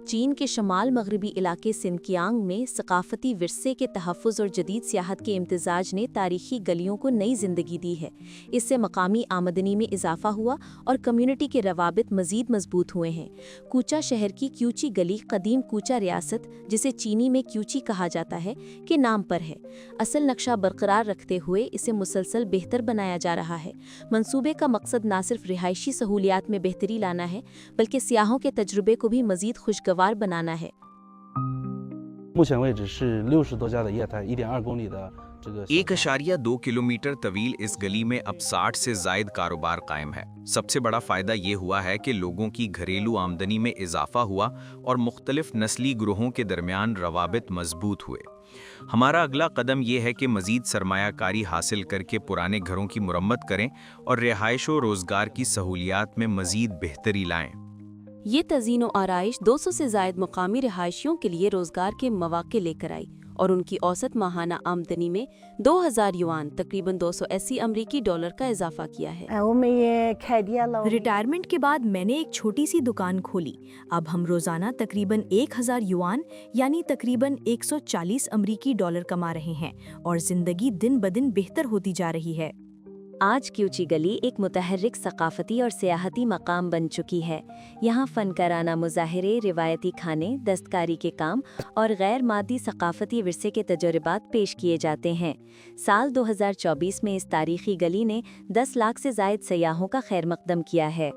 چین کے شمال مغربی علاقے سنکیانگ میں ثقافتی ورثے کے تحفظ اور جدید سیاحت کے امتزاج نے تاریخی گلیوں کو نئی زندگی دی ہے۔ اس سے مقامی آمدنی میں اضافہ ہوا اور کمیونٹی کے روابط مزید مضبوط ہوئے ہیں۔ کوچا شہر کی کیوچی گلی قدیم کوچا ریاست، جسے چینی میں کیوچی کہا جاتا ہے، کے نام پر ہے۔ اصل نقشہ برقرار رکھتے ہوئے اسے مسلسل بہتر بنایا جا رہا ہے۔ منصوبے کا مقصد نہ صرف رہائشی سہولیات میں بہتری لانا ہے، بلکہ سیاحوں کے تجربے کو بھی مزید خوشگوار بنانا ہے۔ 目前为止是60多家的业态，1.2公里的这个。1.2 کلومیٹر طویل اس گلی میں اب 60 سے زائد کاروبار قائم ہے۔ سب سے بڑا فائدہ یہ ہوا ہے کہ لوگوں کی گھریلو آمدنی میں اضافہ ہوا اور مختلف نسلی گروہوں کے درمیان روابط مضبوط ہوئے۔ ہمارا اگلا قدم یہ ہے کہ مزید سرمایہ کاری حاصل کر کے پرانے گھروں کی مرمت کریں اور رہائش و روزگار کی سہولیات میں مزید بہتری لائیں۔ یہ تزئین و آرائش 200 سے زائد مقامی رہائشیوں کے لیے روزگار کے مواقع لے کر آئی اور ان کی اوسط ماہانہ آمدنی میں 2000 یوان تقریباً 280 امریکی ڈالر کا اضافہ کیا ہے۔ ریٹائرمنٹ کے بعد میں نے ایک چھوٹی سی دکان کھولی۔ اب ہم روزانہ تقریباً 1000 یوان یعنی تقریباً 140 امریکی ڈالر کما رہے ہیں اور زندگی دن بدن بہتر ہوتی جا رہی ہے۔ آج کیوچی گلی ایک متحرک ثقافتی اور سیاحتی مقام بن چکی ہے۔ یہاں فنکارانہ مظاہرے، روایتی کھانے، دستکاری کے کام اور غیر مادی ثقافتی ورثے کے تجربات پیش کیے جاتے ہیں۔ سال 2024 میں اس تاریخی گلی نے 10 لاکھ سے زائد سیاحوں کا خیر مقدم کیا ہے۔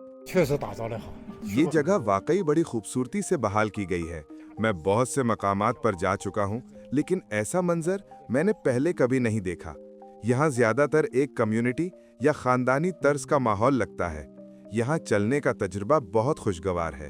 یہ جگہ واقعی بڑی خوبصورتی سے بحال کی گئی ہے۔ میں بہت سے مقامات پر جا چکا ہوں، لیکن ایسا منظر میں نے پہلے کبھی نہیں دیکھا۔ یہاں زیادہ تر ایک کمیونٹی یا خاندانی طرز کا ماحول لگتا ہے۔ یہاں چلنے کا تجربہ بہت خوشگوار ہے۔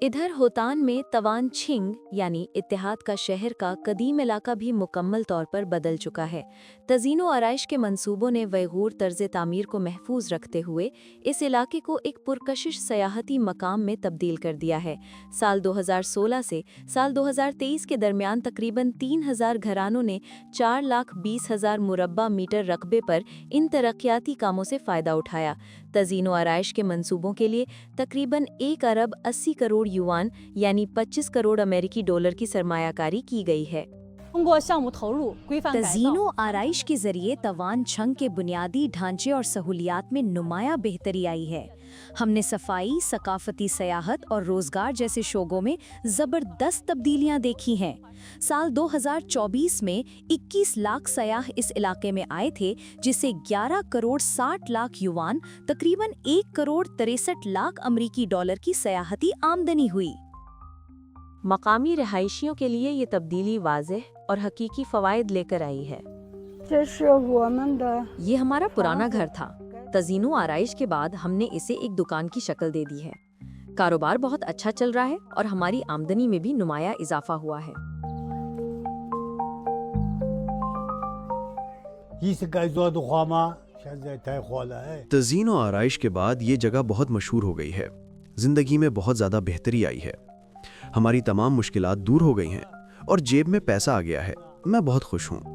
ادھر ہوتان میں توان چھنگ یعنی اتحاد کا شہر کا قدیم علاقہ بھی مکمل طور پر بدل چکا ہے۔ تزئین و آرائش کے منصوبوں نے ویغور طرز تعمیر کو محفوظ رکھتے ہوئے اس علاقے کو ایک پرکشش سیاحتی مقام میں تبدیل کر دیا ہے۔ سال 2016 سے سال 2023 کے درمیان تقریباً 3000 گھرانوں نے 4,20,000 مربع میٹر رقبے پر ان ترقیاتی کاموں سے فائدہ اٹھایا۔ تزئین و آرائش کے منصوبوں کے لیے تقریباً 1 ارب 80 کروڑ یوان یعنی 25 کروڑ امریکی ڈالر کی سرمایہ کاری کی گئی ہے۔ تزئین و آرائش کے ذریعے توان چھنگ کے بنیادی ڈھانچے اور سہولیات میں نمایاں بہتری آئی ہے۔ ہم نے صفائی، ثقافتی سیاحت اور روزگار جیسے شعبوں میں زبردست تبدیلیاں دیکھی ہیں۔ سال 2024 میں 21 لاکھ سیاح اس علاقے میں آئے تھے، جس سے 11 کروڑ 60 لاکھ یوان تقریباً 1 کروڑ 63 لاکھ امریکی ڈالر کی سیاحتی آمدنی ہوئی۔ مقامی رہائشیوں کے لیے یہ تبدیلی واضح اور حقیقی فوائد لے کر آئی ہے۔ یہ ہمارا پرانا گھر تھا۔ تزئین و آرائش کے بعد ہم نے اسے ایک دکان کی شکل دے دی ہے۔ کاروبار بہت اچھا چل رہا ہے اور ہماری آمدنی میں بھی نمایاں اضافہ ہوا ہے۔ تزئین و آرائش کے بعد یہ جگہ بہت مشہور ہو گئی ہے۔ زندگی میں بہت زیادہ بہتری آئی ہے۔ ہماری تمام مشکلات دور ہو گئی ہیں اور جیب میں پیسہ آ گیا ہے۔ میں بہت خوش ہوں۔